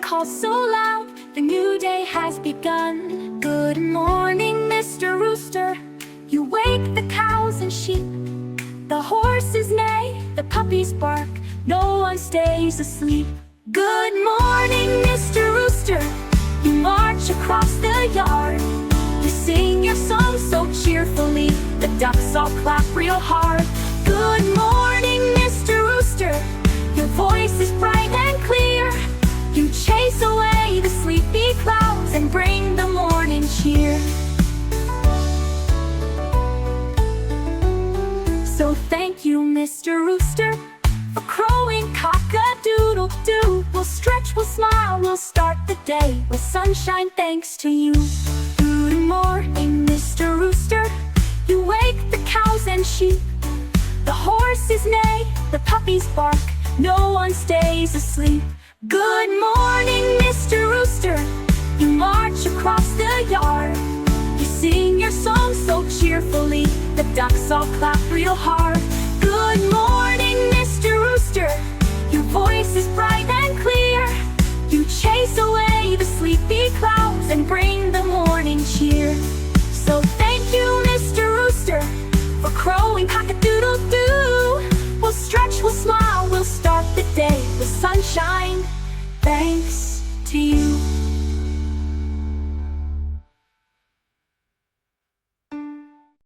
call so loud, the new day has begun. Good morning, Mr. Rooster. You wake the cows and sheep. The horses neigh, the puppies bark, no one stays asleep. Good morning, Mr. Rooster. You march across the yard. You sing your song so cheerfully, the ducks all clap real hard. Good morning, Mr. Rooster. Your voice is bright and clear. You chase away the sleepy clouds and bring the morning cheer. So thank you, Mr. Rooster, for crowing cock-a-doodle-doo. We'll stretch, we'll smile, we'll start the day with sunshine thanks to you. Good morning, Mr. Rooster. You wake the cows and sheep. The horses neigh, the puppies bark, no one stays asleep. Good morning, Mr. Rooster. You march across the yard. You sing your song so cheerfully, the ducks all clap real hard. Good morning, Mr. Rooster. Your voice is bright and clear. You chase away the sleepy clouds and bring the morning cheer. So thank you, Mr. Rooster, for crowing cock-a-doodle-doo. We'll stretch, we'll smile, we'll start the day with sunshine thanks to you.